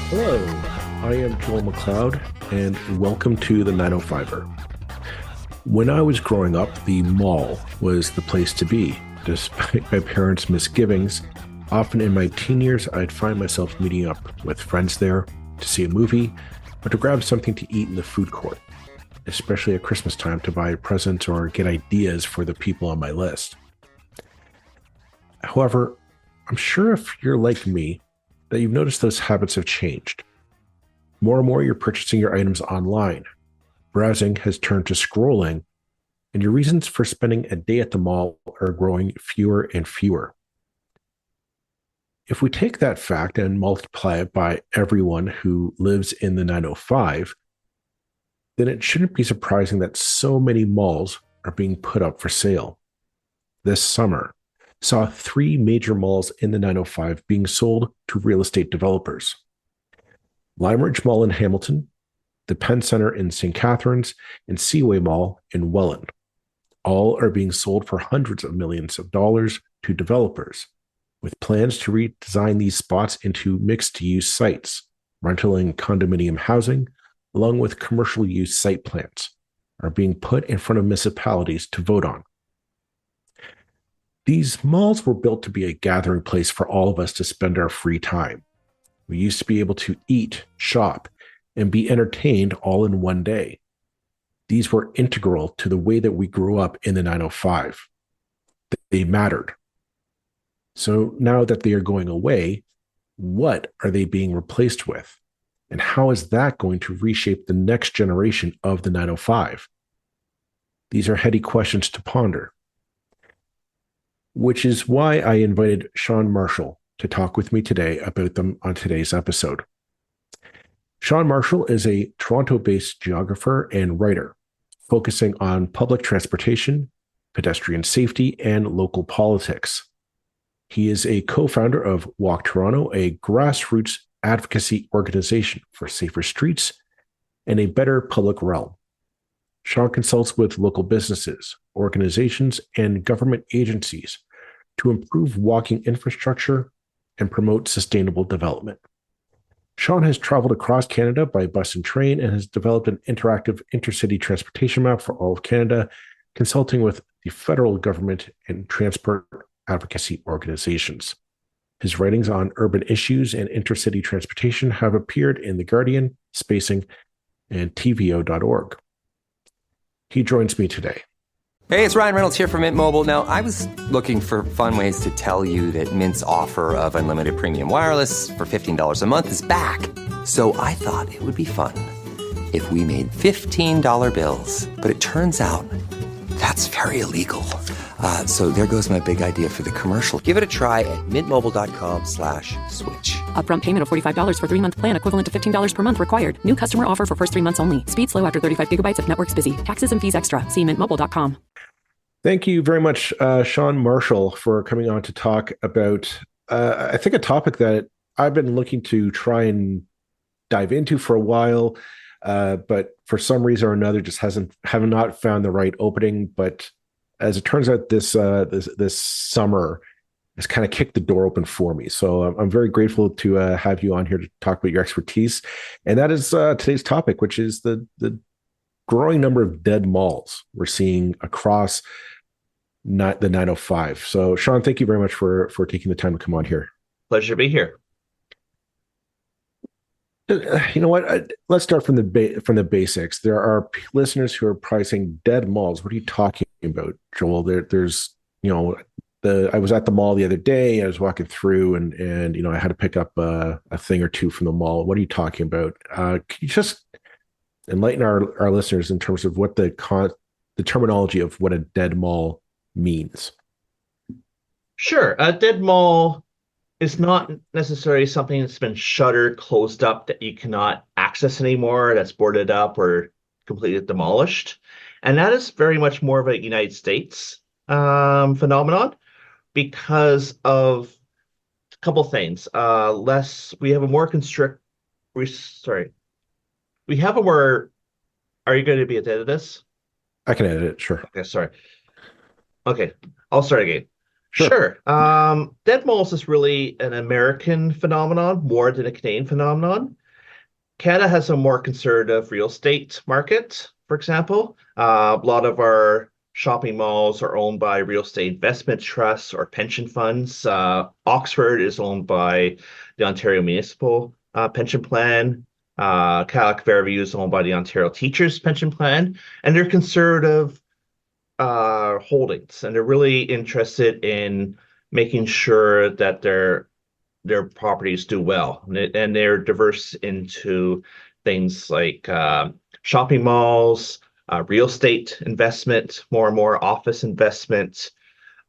Hello, I am Joel McLeod, and welcome to the 905er. When I was growing up, the mall was the place to be. Despite my parents' misgivings, often in my teen years, I'd find myself meeting up with friends there to see a movie or to grab something to eat in the food court, especially at Christmas time to buy presents or get ideas for the people on my list. However, I'm sure if you're like me, that you've noticed those habits have changed. More and more, you're purchasing your items online. Browsing has turned to scrolling, and your reasons for spending a day at the mall are growing fewer and fewer. If we take that fact and multiply it by everyone who lives in the 905, then it shouldn't be surprising that so many malls are being put up for sale. This summer saw three major malls in the 905 being sold to real estate developers: Lime Ridge Mall in Hamilton, the Penn Center in St. Catharines, and Seaway Mall in Welland. All are being sold for hundreds of millions of dollars to developers, with plans to redesign these spots into mixed-use sites, rental and condominium housing, along with commercial use site plans, are being put in front of municipalities to vote on. These malls were built to be a gathering place for all of us to spend our free time. We used to be able to eat, shop, and be entertained all in one day. These were integral to the way that we grew up in the 905. They mattered. So now that they are going away, what are they being replaced with? And how is that going to reshape the next generation of the 905? These are heady questions to ponder, which is why I invited Sean Marshall to talk with me today about them on today's episode. Sean Marshall is a Toronto-based geographer and writer, focusing on public transportation, pedestrian safety, and local politics. He is a co-founder of Walk Toronto, a grassroots advocacy organization for safer streets and a better public realm. Sean consults with local businesses, organizations, and government agencies to improve walking infrastructure and promote sustainable development. Sean has traveled across Canada by bus and train and has developed an interactive intercity transportation map for all of Canada, consulting with the federal government and transport advocacy organizations. His writings on urban issues and intercity transportation have appeared in The Guardian, Spacing, and TVO.org. He joins me today. Hey, it's Ryan Reynolds here from Mint Mobile. Now, I was looking for fun ways to tell you that Mint's offer of unlimited premium wireless for $15 a month is back. So I thought it would be fun if we made $15 bills. But it turns out that's very illegal. So there goes my big idea for the commercial. Give it a try at mintmobile.com/switch. Upfront payment of $45 for 3-month plan, equivalent to $15 per month required. New customer offer for first 3 months only. Speed slow after 35 gigabytes if network's busy. Taxes and fees extra. See mintmobile.com. Thank you very much, Sean Marshall, for coming on to talk about, I think, a topic that I've been looking to try and dive into for a while, but for some reason or another, just have not found the right opening. But as it turns out, this summer has kind of kicked the door open for me. So I'm very grateful to have you on here to talk about your expertise, and that is today's topic, which is the growing number of dead malls we're seeing across not the 905. So, Sean, thank you very much for taking the time to come on here. Pleasure to be here. You know what? Let's start from the basics. There are listeners who are probably saying dead malls. What are you talking about, Joel? There's I was at the mall the other day. I was walking through, and I had to pick up a thing or two from the mall. What are you talking about? Can you just enlighten our listeners in terms of what the terminology of what a dead mall means? Sure. A dead mall is not necessarily something that's been shuttered, closed up, that you cannot access anymore, that's boarded up or completely demolished. And that is very much more of a United States phenomenon because of a couple things. We have a more we have a more, are you going to be at this? I can edit it, sure. Okay, sorry. Okay, I'll start again. Sure. Sure. Dead malls is really an American phenomenon more than a Canadian phenomenon. Canada has a more conservative real estate market, for example. A lot of our shopping malls are owned by real estate investment trusts or pension funds. Oxford is owned by the Ontario Municipal Pension Plan. Cadillac Fairview is owned by the Ontario Teachers Pension Plan, and they're conservative holdings, and they're really interested in making sure that their properties do well, and they're diverse into things like shopping malls, real estate investment, more and more office investment,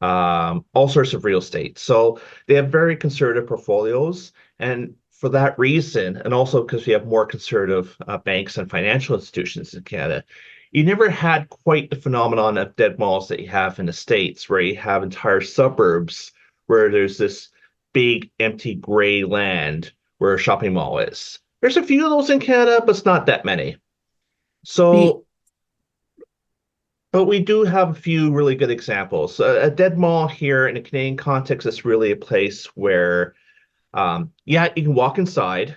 all sorts of real estate. So they have very conservative portfolios, and for that reason, and also because we have more conservative banks and financial institutions in Canada, you never had quite the phenomenon of dead malls that you have in the States, where you have entire suburbs where there's this big empty gray land where a shopping mall is. There's a few of those in Canada, but it's not that many. The So, but we do have a few really good examples. A dead mall here in a Canadian context is really a place where, yeah, you can walk inside,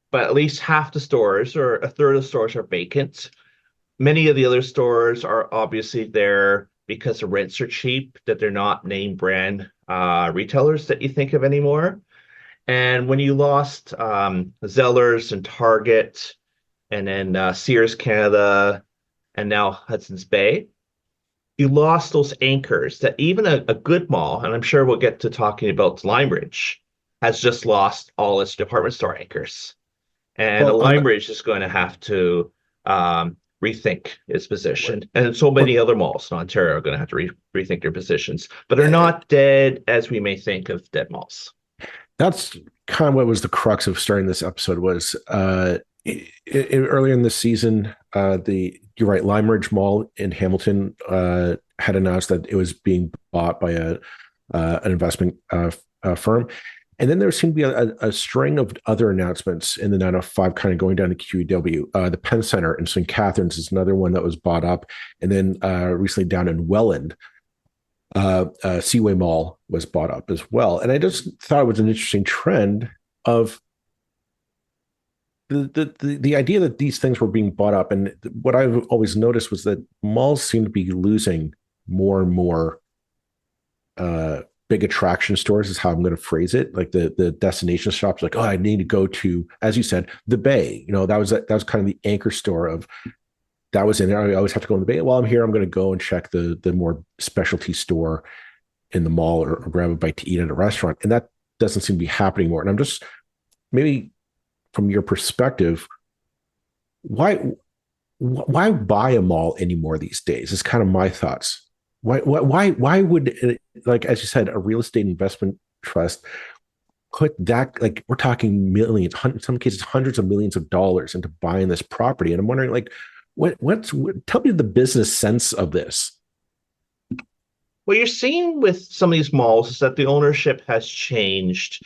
but at least half the stores or a third of the stores are vacant. Many of the other stores are obviously there because the rents are cheap, that they're not name brand retailers that you think of anymore. And when you lost Zellers and Target, and then Sears Canada, and now Hudson's Bay, you lost those anchors that even a good mall, and I'm sure we'll get to talking about Lime Ridge, has just lost all its department store anchors. And a well on Lime the Ridge is going to have to rethink its position. And so many well, other malls in Ontario are going to have to rethink their positions, but they're uh, not dead as we may think of dead malls. that's kind of what was the crux of starting this episode was earlier in the season, the you're right, Lime Ridge Mall in Hamilton had announced that it was being bought by an investment firm. And then there seemed to be a string of other announcements in the 905 kind of going down to QEW. The Penn Center in St. Catharines is another one that was bought up. And then recently down in Welland, Seaway Mall was bought up as well. And I just thought it was an interesting trend of the idea that these things were being bought up. And what I've always noticed was that malls seem to be losing more and more big attraction stores is how I'm going to phrase it. Like the destination shops, like, oh, I need to go to, as you said, the Bay. That was kind of the anchor store of that was in there. I always have to go in the Bay. While I'm here, I'm going to go and check the more specialty store in the mall or grab a bite to eat at a restaurant. And that doesn't seem to be happening more. And I'm just maybe from your perspective, why buy a mall anymore these days? It's kind of my thoughts. Why would it, like as you said, a real estate investment trust put that, like we're talking millions, in some cases hundreds of millions of dollars into buying this property? And I'm wondering, like, tell me the business sense of this. What you're seeing with some of these malls is that the ownership has changed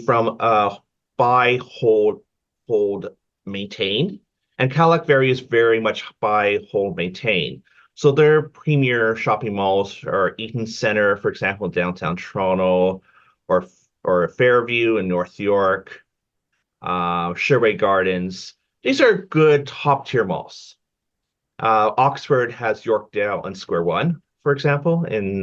from buy, hold, maintain. And Cadillac is very much buy, hold, maintain. So their premier shopping malls are Eaton Centre, for example, in downtown Toronto, or Fairview in North York, Sherway Gardens. These are good top tier malls. Oxford has Yorkdale and Square One, for example, in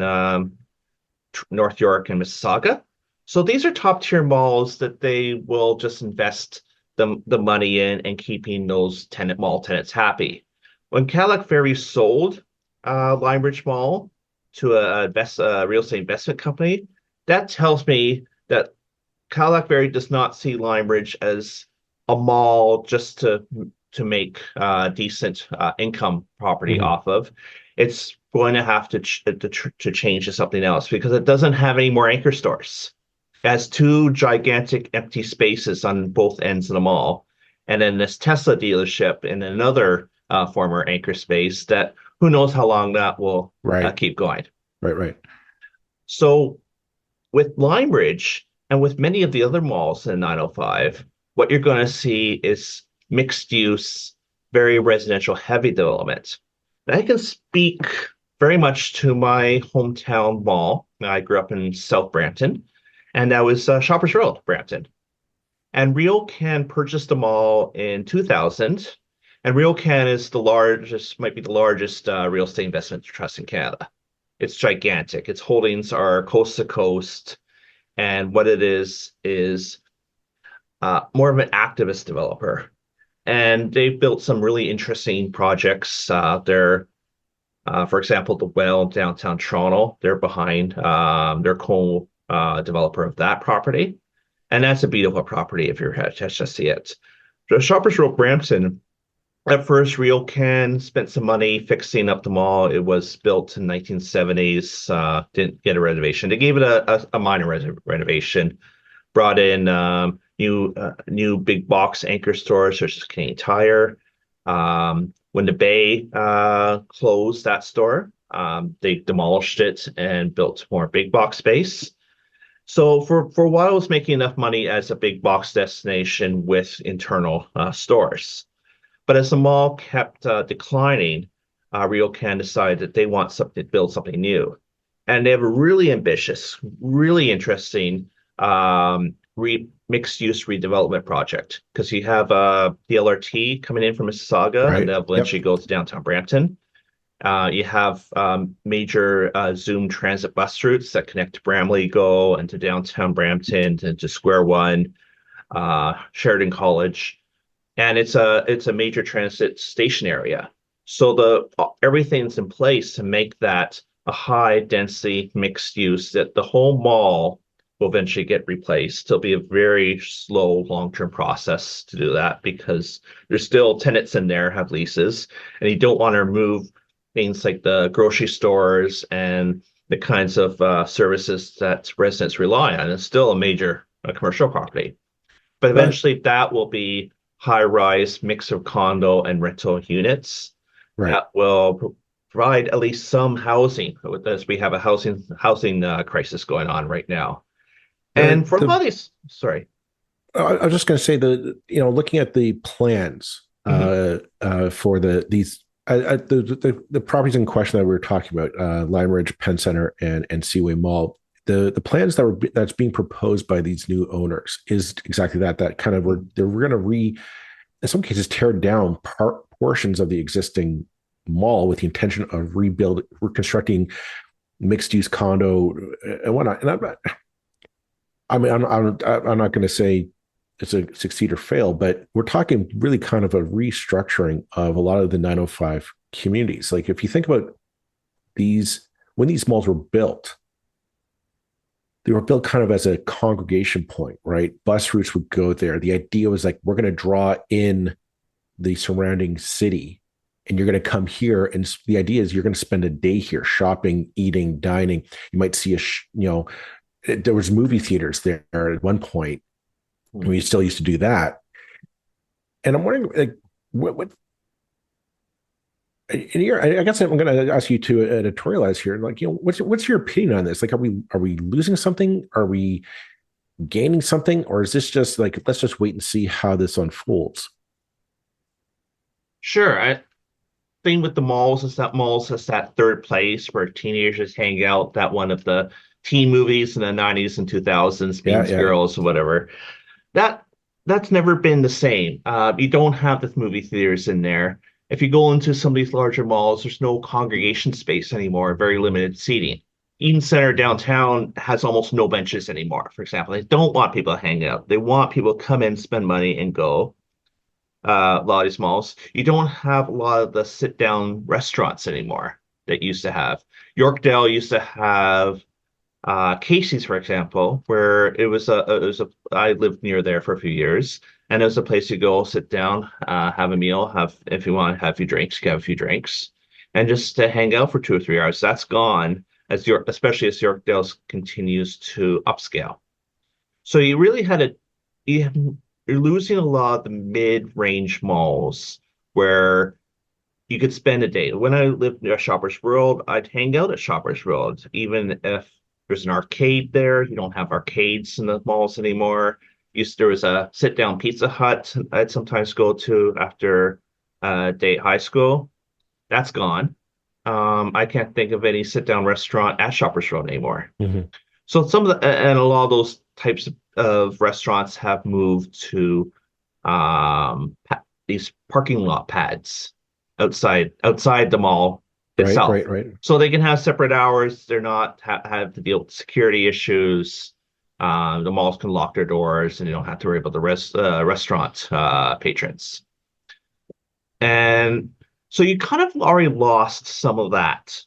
North York and Mississauga. So these are top tier malls that they will just invest the money in and keeping those mall tenants happy. When Cadillac Ferry sold Lime Ridge Mall to a real estate investment company, that tells me that Cadillac Ferry does not see Lime Ridge as a mall just to make decent income property Mm-hmm. off of. It's going to have to change to something else because it doesn't have any more anchor stores. It has two gigantic empty spaces on both ends of the mall, and then this Tesla dealership in another former anchor space that who knows how long that will Right, keep going. right. So with Lime Ridge and with many of the other malls in 905, what you're going to see is mixed use, very residential heavy development. And I can speak very much to my hometown mall. I grew up in South Brampton, and that was Shoppers World, Brampton. And RioCan purchased the mall in 2000. And RioCan is the largest, might be the largest real estate investment trust in Canada. It's gigantic. Its holdings are coast to coast. And what it is more of an activist developer. And they've built some really interesting projects. For example, the Well downtown Toronto, they're behind, they're co-developer of that property. And that's a beautiful property if you're had a chance to see it. The Shoppers World Brampton, at first, RioCan spent some money fixing up the mall. It was built in 1970s, didn't get a renovation. They gave it a minor renovation, brought in new big box anchor stores such as Canadian Tire. When the Bay closed that store, they demolished it and built more big box space. So for a while, it was making enough money as a big box destination with internal stores. But as the mall kept declining, RioCan decided that they want something to build something new. And they have a really ambitious, really interesting mixed-use redevelopment project, because you have the LRT coming in from Mississauga, Right. and they'll eventually go to downtown Brampton. You have major Zoom transit bus routes that connect to Bramley-Go and to downtown Brampton and to Square One, Sheridan College, and it's a major transit station area. So everything's in place to make that a high density mixed use that the whole mall will eventually get replaced. It'll be a very slow long-term process to do that because there's still tenants in there have leases, and you don't want to remove things like the grocery stores and the kinds of services that residents rely on. It's still a major commercial property, but eventually that will be high-rise mix of condo and rental units that will provide at least some housing, as we have a housing crisis going on right now. And for a lot of these, sorry. I was just going to say looking at the plans for the properties in question that we were talking about, Lime Ridge, Penn Center, and Seaway Mall, the plans that's being proposed by these new owners is exactly that. That kind of they're going to in some cases tear down portions of the existing mall with the intention of reconstructing mixed use condo and whatnot. And I'm not going to say it's a succeed or fail, but we're talking really kind of a restructuring of a lot of the 905 communities. Like if you think about when these malls were built, they were built kind of as a congregation point, right? Bus routes would go there. The idea was like, we're going to draw in the surrounding city and you're going to come here. And the idea is you're going to spend a day here shopping, eating, dining. You might see there was movie theaters there at one point. We still used to do that. And I'm wondering, like, what I guess I'm going to ask you to editorialize here. Like, what's your opinion on this? Like, are we losing something? Are we gaining something? Or is this just like, let's just wait and see how this unfolds? Sure. I think with the malls is that third place where teenagers hang out, that one of the teen movies in the 90s and 2000s, Mean Girls or whatever. That's never been the same. You don't have the movie theaters in there. If you go into some of these larger malls, there's no congregation space anymore, very limited seating. Eden Center downtown has almost no benches anymore, for example. They don't want people to hang out. They want people to come in, spend money, and go. A lot of these malls. You don't have a lot of the sit-down restaurants anymore that used to have. Yorkdale used to have Casey's, for example, where I lived near there for a few years, and it was a place you go, sit down, have a meal, if you want to have a few drinks, you can have a few drinks, and just to hang out for 2 or 3 hours. That's gone especially as Yorkdale continues to upscale. So you really you're losing a lot of the mid-range malls where you could spend a day. When I lived near Shoppers World, I'd hang out at Shoppers World, even if there's an arcade there. You don't have arcades in the malls anymore. There was a sit-down Pizza Hut I'd sometimes go to after day at high school. That's gone. I can't think of any sit-down restaurant at Shoppers Road anymore. Mhm. So some of the and a lot of those types of restaurants have moved to these parking lot pads outside the mall Right, itself, right, right. so they can have separate hours. They're not have to deal with security issues. The malls can lock their doors, and you don't have to worry about the restaurant patrons. And so you kind of already lost some of that.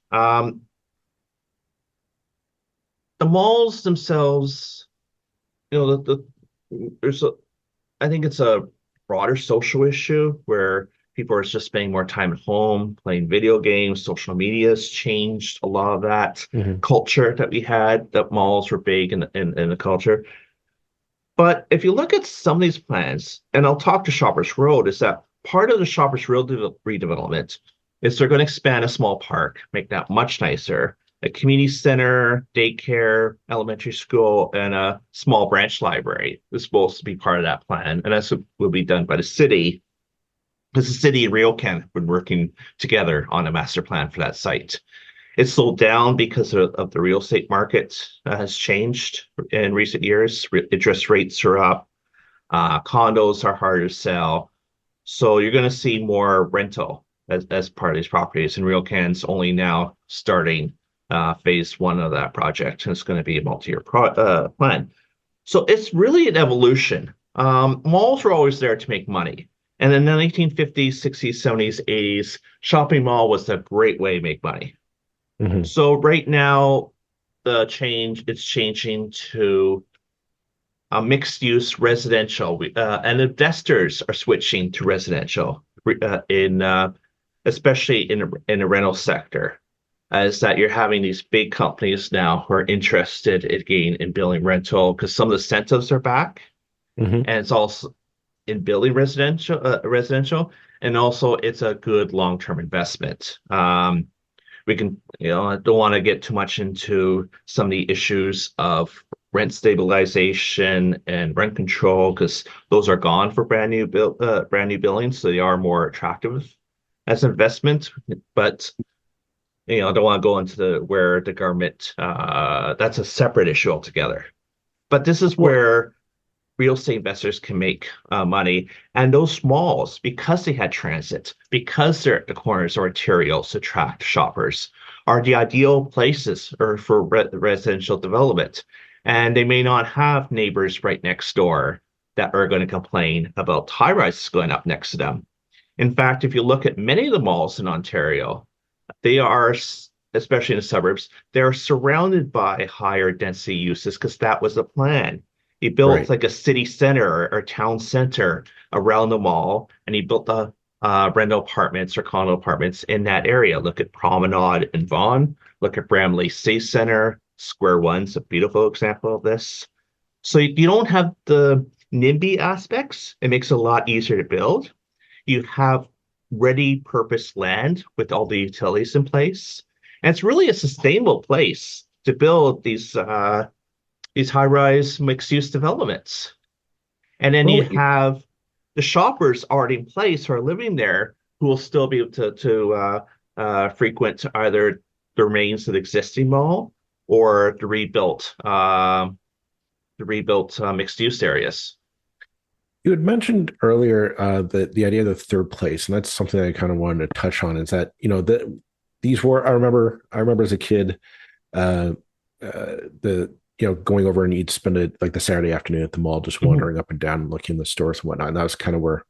The malls themselves, there's a I think it's a broader social issue where people are just spending more time at home, playing video games. Social media has changed a lot of that Mhm. culture that we had, that malls were big in the culture. But if you look at some of these plans, and I'll talk to Shoppers Road, is that part of the Shoppers Road redevelopment is they're going to expand a small park, make that much nicer, a community center, daycare, elementary school, and a small branch library is supposed to be part of that plan. And that's what will be done by the city, because the city and RioCan have been working together on a master plan for that site. It's slowed down because of the real estate market has changed in recent years. Interest rates are up, condos are harder to sell. So you're going to see more rental as part of these properties. And RioCan's only now starting phase one of that project, and it's going to be a multi-year plan. So it's really an evolution. Malls were always there to make money. And in the 1950s, 60s, 70s, 80s, shopping mall was a great way to make money. Mhm. So right now, it's changing to mixed use residential, and investors are switching to residential in especially in the rental sector. Is that you're having these big companies now who are interested again in building rental because some of the incentives are back, Mhm. and it's also in building residential, and also it's a good long-term investment. We can, I don't want to get too much into some of the issues of rent stabilization and rent control because those are gone for brand new buildings, so they are more attractive as an investment. But I don't want to go into where the government that's a separate issue altogether. But this is Well, where real estate investors can make money. And those malls, because they had transit, because they're at the corners of arterials to attract shoppers, are the ideal places for residential development. And they may not have neighbors right next door that are going to complain about high rises going up next to them. In fact, if you look at many of the malls in Ontario, they are, especially in the suburbs, they're surrounded by higher density uses because that was the plan. He built right. like a city center or town center around the mall, and he built the rental apartments or condo apartments in that area. Look at Promenade and Vaughan. Look at Bramley City Center. Square One's a beautiful example of this. So you don't have the NIMBY aspects. It makes it a lot easier to build. You have ready purpose land with all the utilities in place. And it's really a sustainable place to build these high-rise mixed-use developments. And then you Well, have the shoppers already in place who are living there who will still be able to frequent either the remains of the existing mall or the rebuilt mixed-use areas. you had mentioned earlier the idea of the third place, and that's something I kind of wanted to touch on. Is that these were I remember as a kid, uh, the going over and you'd spend it like the Saturday afternoon at the mall, just Mhm. wandering up and down and looking in the stores and whatnot. And that was kind of where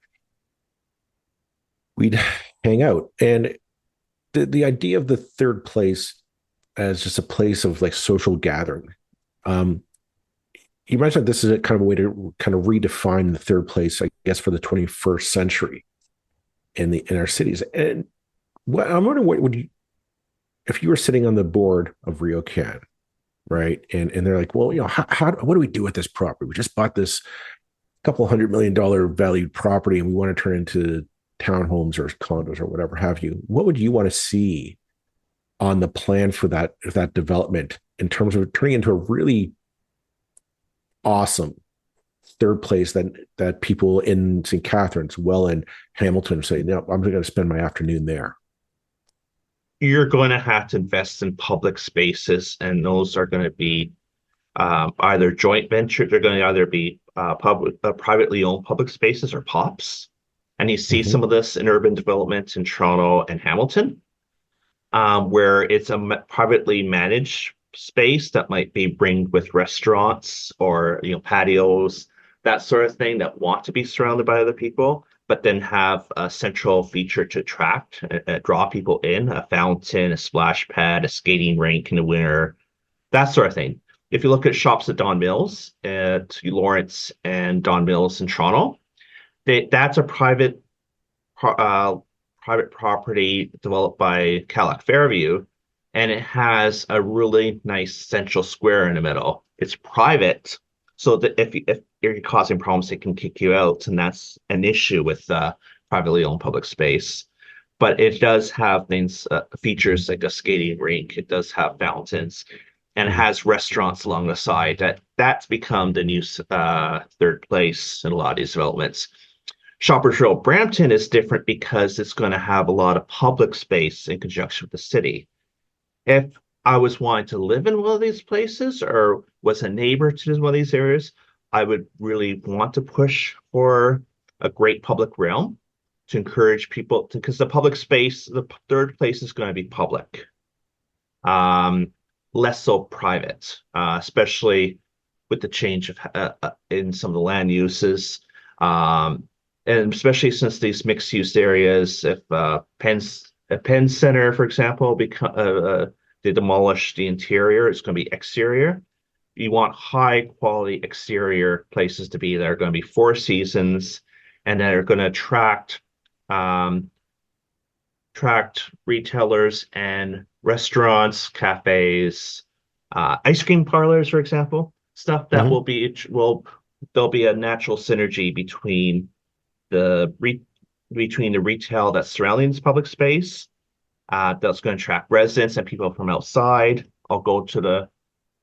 we'd hang out. And the idea of the third place as just a place of like social gathering. Um, you mentioned this is a kind of a way to kind of redefine the third place, I guess, for the 21st century in our cities. And I'm wondering, what would you, if you were sitting on the board of RioCan, right? And they're like, well, what do we do with this property? We just bought this couple $100 million valued property, and we want to turn into townhomes or condos or whatever have you. What would you want to see on the plan for that development in terms of turning into a really awesome third place that people in St. Catharines, Welland, Hamilton say, no, I'm going to spend my afternoon there? you're going to have to invest in public spaces, and those are going to be either joint ventures. They're going to either be privately owned public spaces or POPs. And you see Mhm. some of this in urban development in Toronto and Hamilton, where it's a privately managed space that might be ringed with restaurants or patios, that sort of thing, that want to be surrounded by other people, but then have a central feature to attract, draw people in, a fountain, a splash pad, a skating rink in the winter, that sort of thing. If you look at shops at Don Mills, at Lawrence and Don Mills in Toronto, that's a uh, private property developed by Cadillac Fairview, and it has a really nice central square in the middle. It's private, so that if you're causing problems, they can kick you out, and that's an issue with privately owned public space. But it does have things, features like a skating rink. It does have fountains, and it has restaurants along the side. That's become the new third place in a lot of these developments. Shoppers Row Brampton is different because it's going to have a lot of public space in conjunction with the city. If I was wanting to live in one of these places or was a neighbor to one of these areas, I would really want to push for a great public realm to encourage people to, because the public space, the third place is going to be public, less so private, especially with the change of in some of the land uses. And especially since these mixed-use areas, if Penn Center, for example, they demolish the interior, it's going to be exterior. You want high-quality exterior places to be. They're going to be Four Seasons, and they're going to attract retailers and restaurants, cafes, ice cream parlors, for example, stuff that there'll be a natural synergy between the retail that's surrounding this public space, that's going to attract residents and people from outside. I'll go to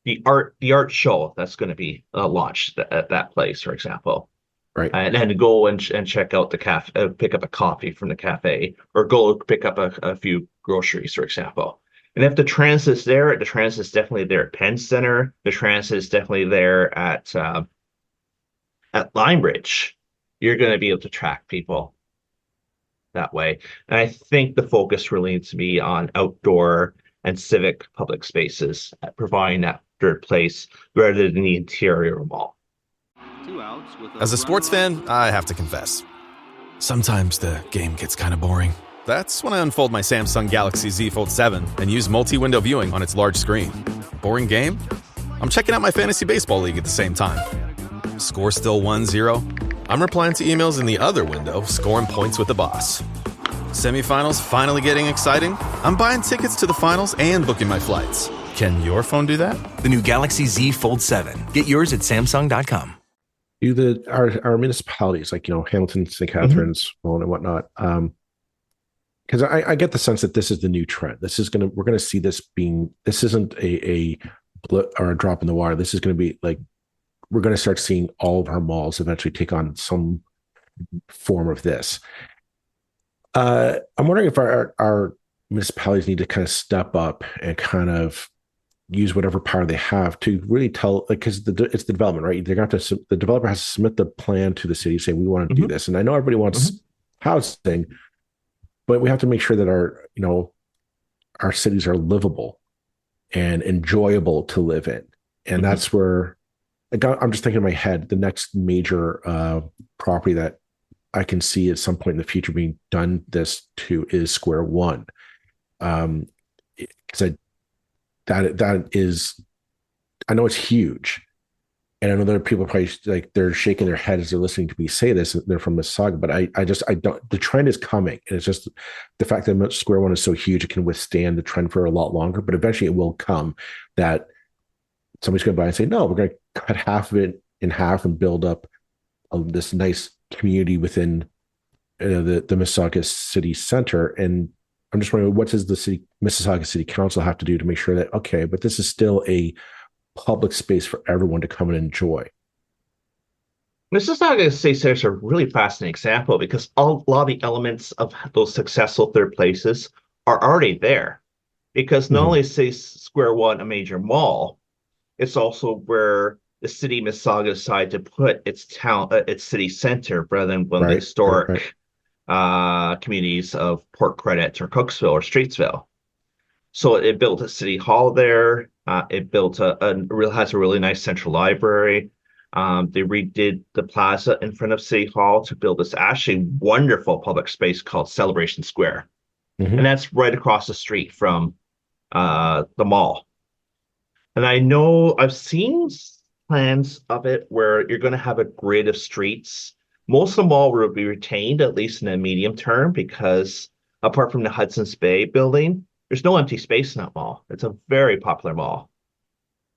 the art show that's going to be launched at that place, for example, Right. and then go and check out the cafe, pick up a coffee from the cafe, or go pick up a few groceries, for example. And if the transit's there, the transit's definitely there at Penn Center. The transit is definitely there at Lime Bridge. You're going to be able to track people that way. And I think the focus really needs to be on outdoor and civic public spaces, providing that third place rather than the interior mall. As a sports fan, I have to confess. Sometimes the game gets kind of boring. That's when I unfold my Samsung Galaxy Z Fold 7 and use multi-window viewing on its large screen. Boring game? I'm checking out my fantasy baseball league at the same time. Score still 1-0? I'm replying to emails in the other window, scoring points with the boss. Semifinals finally getting exciting? I'm buying tickets to the finals and booking my flights. Can your phone do that? The new Galaxy Z Fold 7. Get yours at Samsung.com. Our municipalities, like Hamilton, St. Catharines, and whatnot, because I get the sense that this is the new trend. We're gonna see this being. This isn't a blip or a drop in the water. This is going to be like, we're going to start seeing all of our malls eventually take on some form of this. I'm wondering if our municipalities need to kind of step up and kind of use whatever power they have to really tell, like, because it's the development, right? They're going to have to, the developer has to submit the plan to the city saying, we want to do this. And I know everybody wants housing, but we have to make sure that our cities are livable and enjoyable to live in. And that's where I'm just thinking in my head, the next major property that I can see at some point in the future being done this to is Square One. Because that is, I know it's huge. And I know there are people probably like they're shaking their head as they're listening to me say this. They're from Mississauga, but I don't. The trend is coming, and it's just the fact that Square One is so huge, it can withstand the trend for a lot longer. But eventually, it will come that somebody's going to buy and say, "No, we're going to cut half of it in half and build up this nice community within the Mississauga City Center." And I'm just wondering, what does the Mississauga City Council have to do to make sure that but this is still a public space for everyone to come and enjoy? Mississauga City Center is a really fascinating example because a lot of the elements of those successful third places are already there. because not only is Square One a major mall, it's also where the city of Mississauga decided to put its city center rather than one of the historic communities of Port Credit or Cooksville or Streetsville. So it built a city hall there. It built has a really nice central library. They redid the plaza in front of City Hall to build this actually wonderful public space called Celebration Square. And that's right across the street from the mall. And I know I've seen plans of it where you're going to have a grid of streets. Most of the mall will be retained, at least in the medium term, because apart from the Hudson's Bay building, there's no empty space in that mall. It's a very popular mall.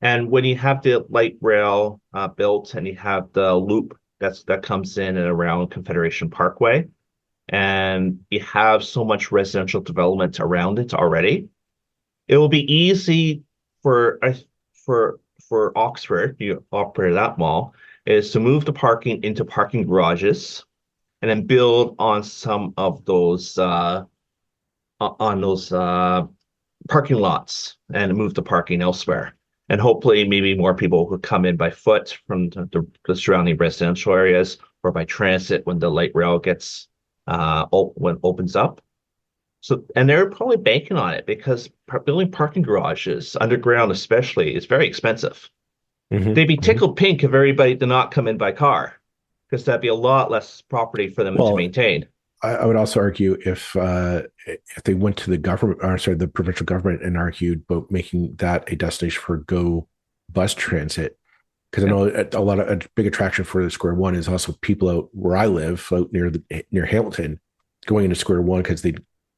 And when you have the light rail built and you have the loop that comes in and around Confederation Parkway, and you have so much residential development around it already, it will be easy for Oxford, you operate that mall, is to move the parking into parking garages and then build on some of those parking lots and move the parking elsewhere. And hopefully maybe more people will come in by foot from the surrounding residential areas or by transit when the light rail gets when it opens up. So, and they're probably banking on it because building parking garages underground especially is very expensive. They'd be tickled pink if everybody did not come in by car, because that'd be a lot less property for them to maintain. I would also argue if they went to the the provincial government and argued about making that a destination for Go bus transit, because I know a big attraction for the Square One is also people out where I live, out near Hamilton, going into Square One because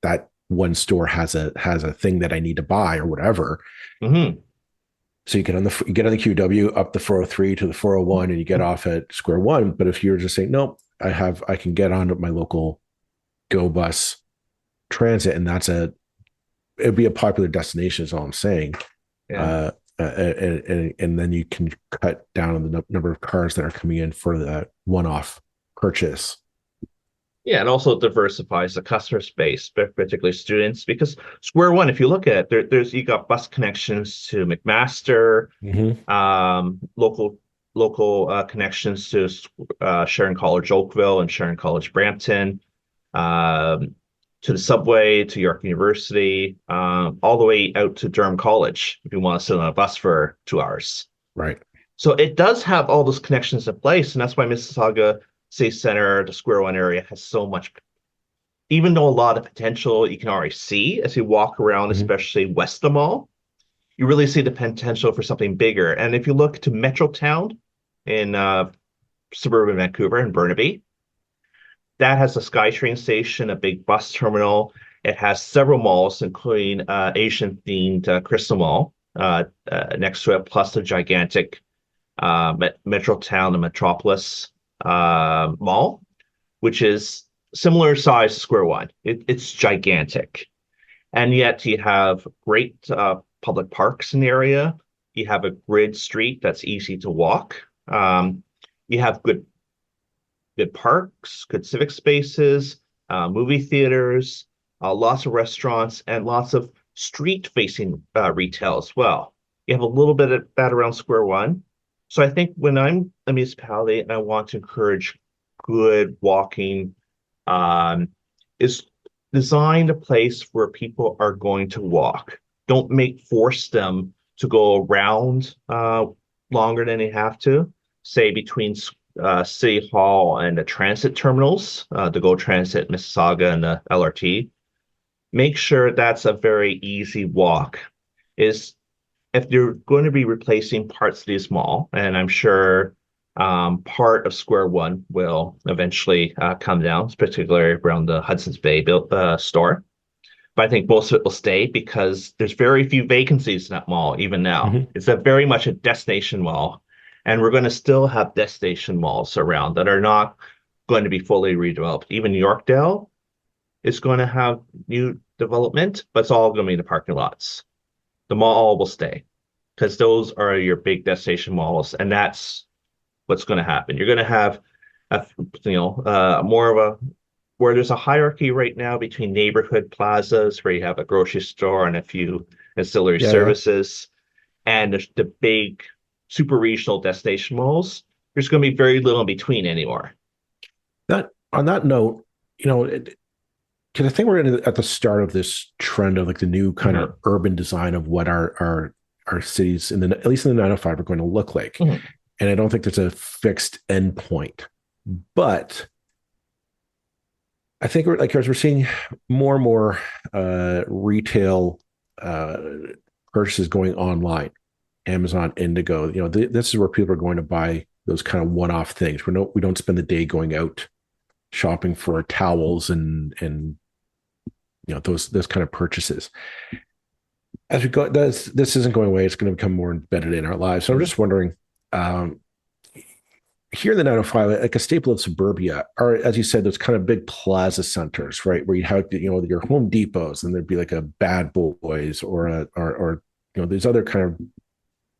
that one store has a thing that I need to buy or whatever. So you get on the QW up the 403 to the 401 and you get off at Square One. But if you're just saying, no, I can get onto my local Go bus transit, and it'd be a popular destination is all I'm saying. And then you can cut down on the number of cars that are coming in for that one-off purchase. Yeah, and also diversifies the customer space, particularly students, because Square One, if you look at it, you got bus connections to McMaster, local connections to Sharon College Oakville and Sharon College Brampton, to the subway, to York University, all the way out to Durham College if you want to sit on a bus for 2 hours. Right. So it does have all those connections in place, and that's why Mississauga City Center, the Square One area has so much, even though a lot of potential you can already see as you walk around, especially west of the mall, you really see the potential for something bigger. And if you look to Metrotown in suburban Vancouver and Burnaby, that has a SkyTrain station, a big bus terminal. It has several malls, including Asian-themed Crystal Mall next to it, plus the gigantic Metrotown and Metropolis mall, which is similar size to Square One. It's gigantic. And yet you have great public parks in the area. You have a grid street that's easy to walk. You have good parks, good civic spaces, movie theaters, lots of restaurants, and lots of street-facing retail as well. You have a little bit of that around Square One. So I think when I'm a municipality and I want to encourage good walking, is design a place where people are going to walk. Don't force them to go around longer than they have to, say between City Hall and the transit terminals, the GO Transit, Mississauga, and the LRT. Make sure that's a very easy walk. If you're going to be replacing parts of this mall, and I'm sure part of Square One will eventually come down, particularly around the Hudson's Bay store. But I think most of it will stay because there's very few vacancies in that mall even now. It's very much a destination mall. And we're going to still have destination malls around that are not going to be fully redeveloped. Even Yorkdale is going to have new development, but it's all going to be in the parking lots. The mall will stay because those are your big destination malls, and that's what's going to happen. You're going to have more where there's a hierarchy right now between neighborhood plazas, where you have a grocery store and a few ancillary Yeah. services, and there's the big super regional destination malls. There's going to be very little in between anymore. That on that note, because I think we're at the start of this trend of like the new kind of urban design of what our cities at least in the 905 are going to look like. And I don't think there's a fixed endpoint, but I think as we're seeing more and more retail purchases going online, Amazon, Indigo, this is where people are going to buy those kind of one-off things. We don't spend the day going out shopping for towels and those kind of purchases. As we go, this isn't going away. It's going to become more embedded in our lives. So I'm just wondering, here in the 905, like a staple of suburbia are, as you said, those kind of big plaza centers, right? Where you have, your Home Depots, and there'd be like a Bad Boys or these other kind of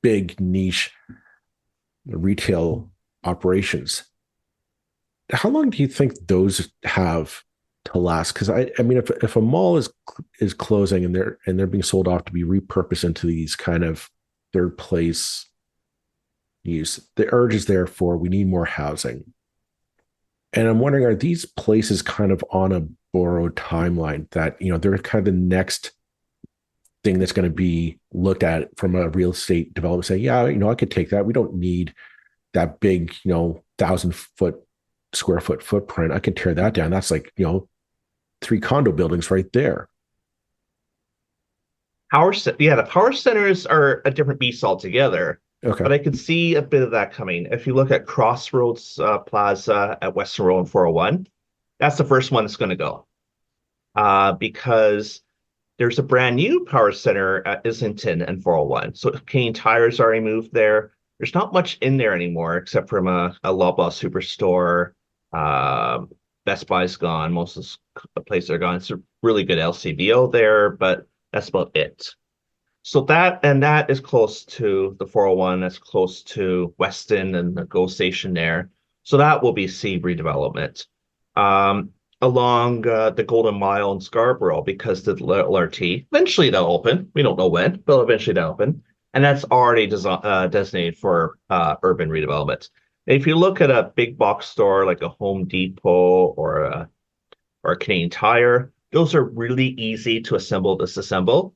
big niche retail operations. How long do you think those have to last? Because I mean, if a mall is closing and they're being sold off to be repurposed into these kind of third place use, the urge is there for we need more housing. And I'm wondering, are these places kind of on a borrowed timeline that they're kind of the next thing that's going to be looked at from a real estate developer saying, yeah, I could take that. We don't need that big 1,000 square foot footprint. I can tear that down. That's like 3 condo buildings right there. The power centers are a different beast altogether. Okay. But I could see a bit of that coming. If you look at Crossroads Plaza at Western Road and 401, that's the first one that's going to go. Because there's a brand new power center at Islington and 401. So Canadian Tire's already moved there. There's not much in there anymore except from a Loblaw superstore. Best Buy's gone. Most of the places are gone. It's a really good LCBO there, but that's about it. So that is close to the 401. That's close to Weston and the GO station there. So that will be C redevelopment. Along the Golden Mile in Scarborough, because the LRT, eventually they'll open. We don't know when, but eventually they'll open. And that's already designated for urban redevelopment. If you look at a big box store like a Home Depot or a Canadian Tire, those are really easy to disassemble.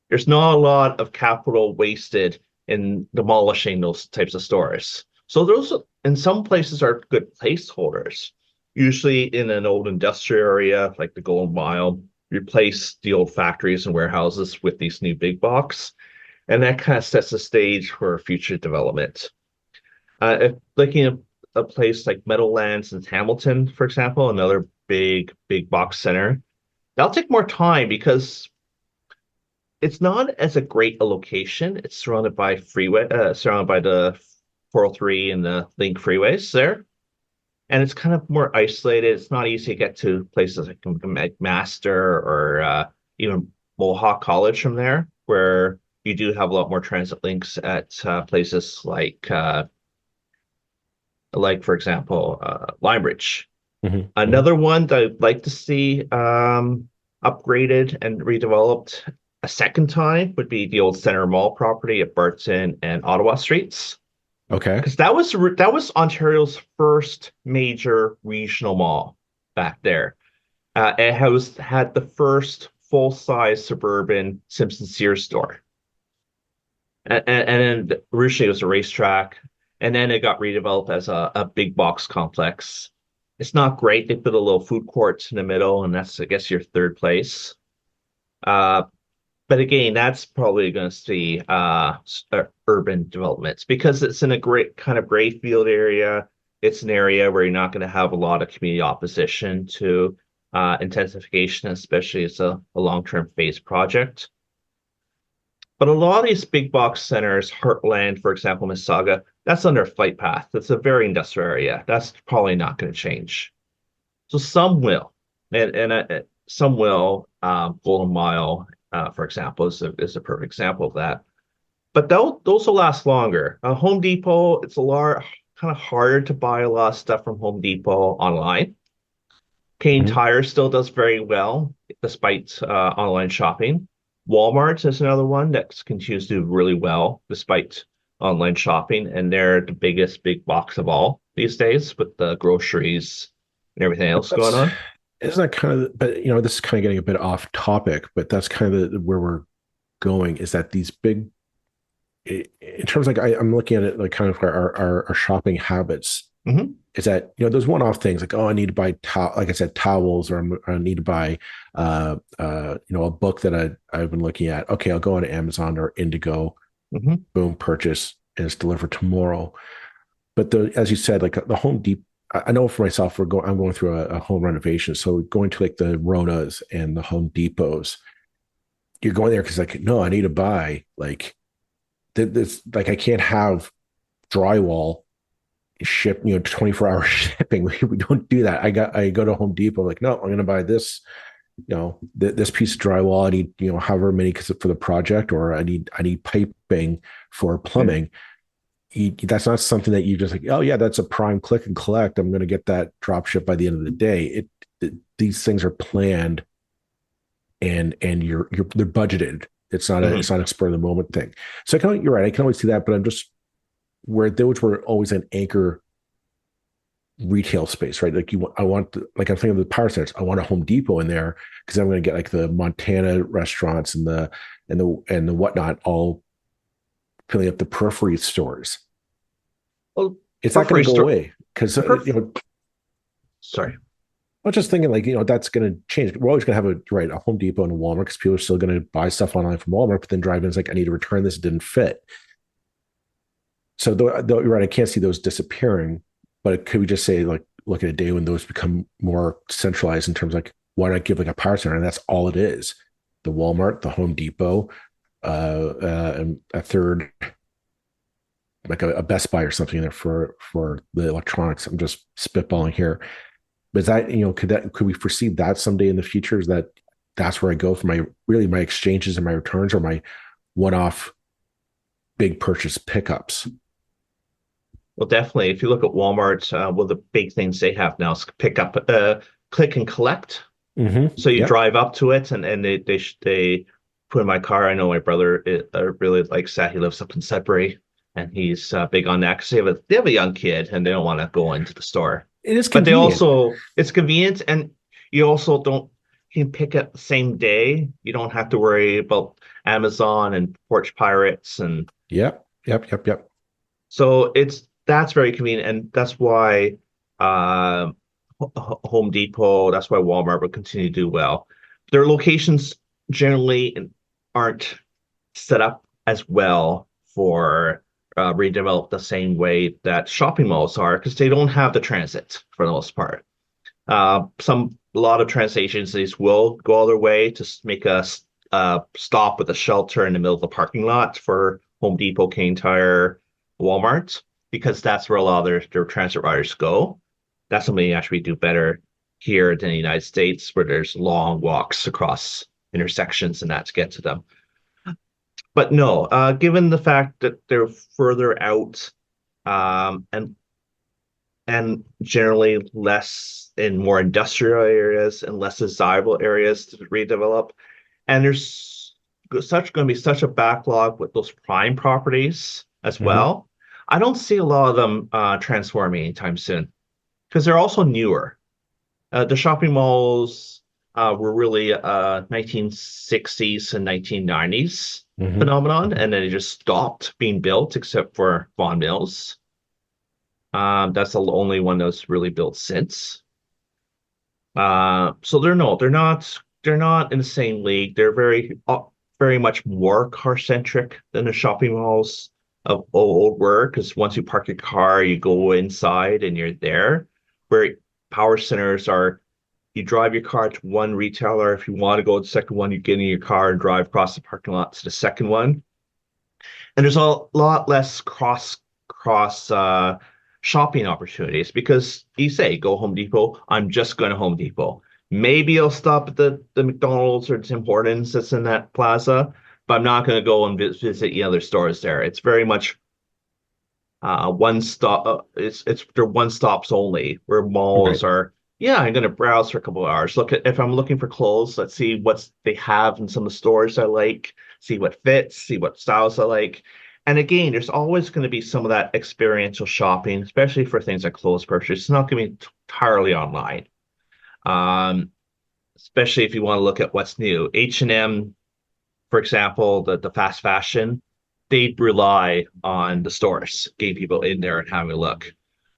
There's not a lot of capital wasted in demolishing those types of stores. So those, in some places, are good placeholders. Usually in an old industrial area like the Golden Mile, replace the old factories and warehouses with these new big box. And that kind of sets the stage for future development. If looking at a place like Meadowlands in Hamilton, for example, another big box center, that'll take more time because it's not as a great a location. It's surrounded by surrounded by the 403 and the Link freeways there. And it's kind of more isolated. It's not easy to get to places like McMaster or even Mohawk College from there, where you do have a lot more transit links at places like for example, Limebridge. Mm-hmm. Another one that I'd like to see upgraded and redeveloped a second time would be the old Center Mall property at Barton and Ottawa Streets. Okay. Because that was Ontario's first major regional mall back there. It had the first full-size suburban Simpson Sears store. And then originally it was a racetrack, and then it got redeveloped as a big box complex. It's not great. They put a little food court in the middle, and that's, I guess, your third place. But again, that's probably going to see urban developments because it's in a great kind of gray field area. It's an area where you're not going to have a lot of community opposition to intensification, especially as a long-term phase project. But a lot of these big box centers, Heartland, for example, Mississauga, that's under a flight path. That's a very industrial area. That's probably not going to change. So some will, and some will. Golden Mile, for example, is a perfect example of that. But those will last longer. Home Depot, it's kind of harder to buy a lot of stuff from Home Depot online. Kane Tire still does very well despite online shopping. Walmart is another one that continues to do really well despite online shopping, and they're the biggest big box of all these days with the groceries and everything But else going on. isn't that kind of, but this is kind of getting a bit off topic, but that's kind of where we're going, is that these big, in terms of like, I'm looking at it like kind of our shopping habits, is that, those one-off things like, oh, I need to buy, like I said, towels, or I need to buy, a book that I've been looking at. Okay, I'll go on Amazon or Indigo, boom, purchase, and it's delivered tomorrow. But as you said, like the Home Depot, I know for myself, I'm going through a home renovation. So going to like the Ronas and the Home Depots, you're going there because like, no, I need to buy like this, like I can't have drywall ship, 24-hour shipping. We don't do that. I go to Home Depot, like, no, I'm going to buy this, this piece of drywall. I need, however many for the project, or I need piping for plumbing. That's not something that you just like, oh yeah, that's a prime click and collect, I'm going to get that drop ship by the end of the day. These things are planned, and they're budgeted. It's not it's not a spur of the moment thing. So you're right, I can always see that, but I'm just, where those were always an anchor retail space, right? Like I want, like I'm thinking of the power centers, I want a Home Depot in there because I'm going to get like the Montana restaurants and the whatnot, all filling up the periphery stores. Well, it's not going to go away because sorry, I was just thinking like, that's going to change. We're always going to have a Home Depot and a Walmart because people are still going to buy stuff online from Walmart, but then drive in is like, I need to return this, it didn't fit. So though you're right, I can't see those disappearing, but could we just say, like, look at a day when those become more centralized in terms of like, why not give like a power center, and that's all it is: the Walmart, the Home Depot, and a third, like a Best Buy or something in there for the electronics. I'm just spitballing here, but is that, could we foresee that someday in the future? Is that's where I go for my exchanges and my returns, or my one-off big purchase pickups? Well, definitely. If you look at Walmart, one of the big things they have now is pick up, click and collect. So you drive up to it, and they put in my car. I know my brother really likes that. He lives up in Sudbury, and he's big on that because they have a young kid and they don't want to go into the store. It is convenient. But it's convenient, and you also can pick up the same day. You don't have to worry about Amazon and Porch Pirates and Yep. So that's very convenient, and that's why Home Depot, that's why Walmart will continue to do well. Their locations generally aren't set up as well for redeveloped the same way that shopping malls are, because they don't have the transit for the most part. A lot of transit agencies will go other way to make a stop with a shelter in the middle of the parking lot for Home Depot, Kane Tire, Walmart, because that's where a lot of their transit riders go. That's something you actually do better here than the United States, where there's long walks across intersections and that to get to them. But no, given the fact that they're further out, and generally less in more industrial areas and less desirable areas to redevelop, and there's going to be such a backlog with those prime properties as well. I don't see a lot of them transforming anytime soon, because they're also newer. The shopping malls were really 1960s and 1990s phenomenon, and then it just stopped being built except for Vaughan Mills. That's the only one that's really built since. So they're not in the same league. They're very much more car centric than the shopping malls of old were, because once you park your car, you go inside and you're there. Where power centers are, you drive your car to one retailer. If you want to go to the second one, you get in your car and drive across the parking lot to the second one. And there's a lot less cross shopping opportunities, because you say, go Home Depot, I'm just going to Home Depot. Maybe I'll stop at the McDonald's or Tim Hortons that's in that plaza, but I'm not going to go and visit the other stores there. It's very much one stop. They're one stops only, where malls are, Yeah, I'm going to browse for a couple of hours. Look at if I'm looking for clothes, let's see what they have in some of the stores I like, see what fits, see what styles I like. And again, there's always going to be some of that experiential shopping, especially for things like clothes purchase. It's not going to be entirely online. Especially if you want to look at what's new. H&M, for example, the fast fashion, they rely on the stores, getting people in there and having a look.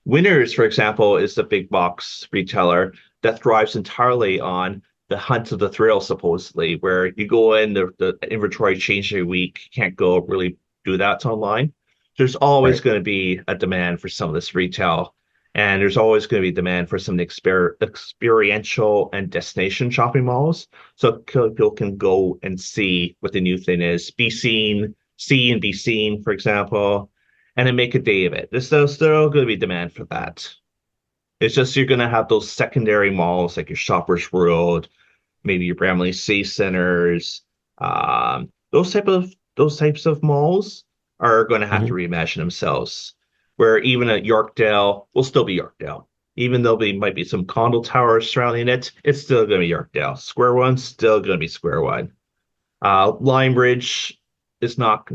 Winners, for example, is the big box retailer that thrives entirely on the hunt of the thrill, supposedly, where you go in, the inventory changes every week. You can't go really do that online. There's always going to be a demand for some of this retail, and there's always going to be demand for some experiential and destination shopping malls. So people can go and see what the new thing is, be seen, see and be seen, for example, and then make a day of it. There's still going to be demand for that. It's just you're going to have those secondary malls like your Shoppers World, maybe your Bramley Sea Centers. Those types of malls are going to have to reimagine themselves. Where even at Yorkdale will still be Yorkdale, even though there might be some condo towers surrounding it. It's still going to be Yorkdale. Square One's still going to be Square One. Lionbridge is not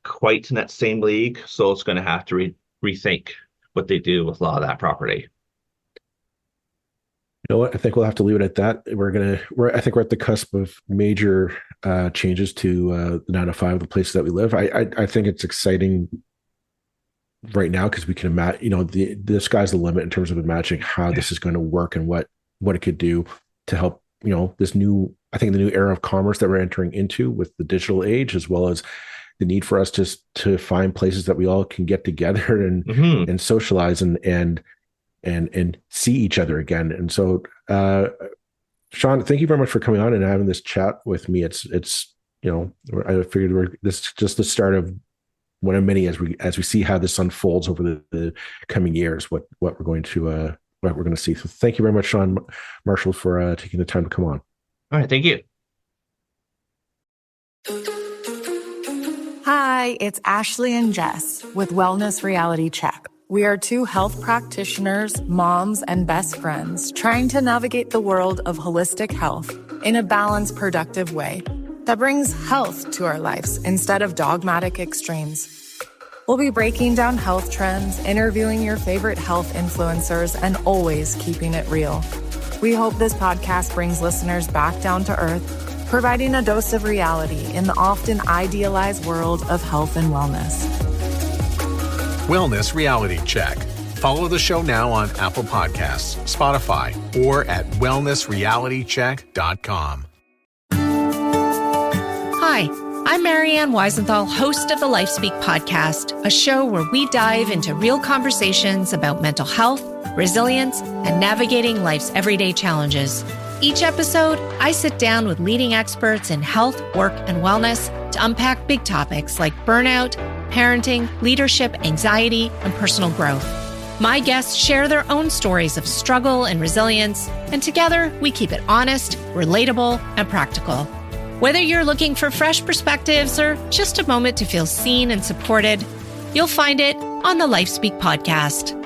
quite in that same league, so it's going to have to rethink what they do with a lot of that property. You know what? I think we'll have to leave it at that. I think we're at the cusp of major changes to the 905, the places that we live. I think it's exciting right now because we can imagine, the sky's the limit in terms of imagining how this is going to work and what it could do to help, this new, I think the new era of commerce that we're entering into with the digital age, as well as the need for us to find places that we all can get together and socialize and see each other again. And so, Sean, thank you very much for coming on and having this chat with me. It's I figured this is just the start of one of many as we see how this unfolds over the coming years, what we're going to see. So thank you very much, Sean Marshall, for taking the time to come on. All right, thank you. Hi, it's Ashley and Jess with Wellness Reality Check. We are two health practitioners, moms, and best friends trying to navigate the world of holistic health in a balanced, productive way that brings health to our lives instead of dogmatic extremes. We'll be breaking down health trends, interviewing your favorite health influencers, and always keeping it real. We hope this podcast brings listeners back down to earth, providing a dose of reality in the often idealized world of health and wellness. Wellness Reality Check. Follow the show now on Apple Podcasts, Spotify, or at wellnessrealitycheck.com. Hi, I'm Marianne Weisenthal, host of the LifeSpeak podcast, a show where we dive into real conversations about mental health, resilience, and navigating life's everyday challenges. Each episode, I sit down with leading experts in health, work, and wellness to unpack big topics like burnout, parenting, leadership, anxiety, and personal growth. My guests share their own stories of struggle and resilience, and together we keep it honest, relatable, and practical. Whether you're looking for fresh perspectives or just a moment to feel seen and supported, you'll find it on the LifeSpeak podcast.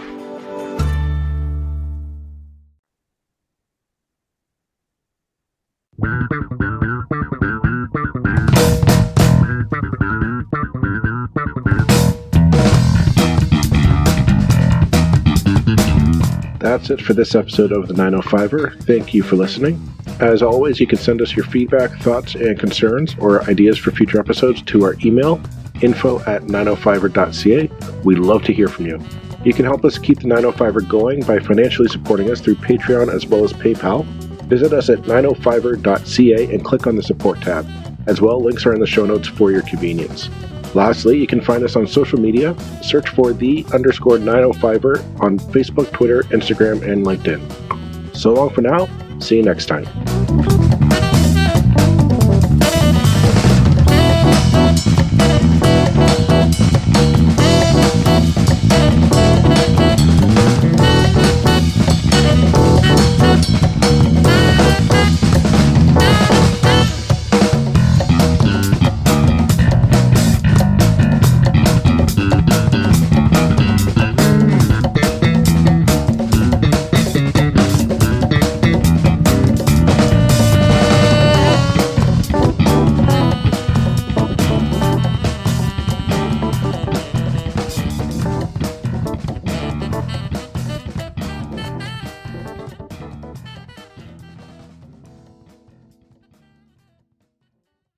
That's it for this episode of the 905er. Thank you for listening. As always, you can send us your feedback, thoughts, and concerns or ideas for future episodes to our email, info@905er.ca. We love to hear from you. You can help us keep the 905er going by financially supporting us through Patreon as well as PayPal. Visit us at 905er.ca and click on the support tab. As well, links are in the show notes for your convenience. Lastly, you can find us on social media. Search for _905er on Facebook, Twitter, Instagram, and LinkedIn. So long for now. See you next time.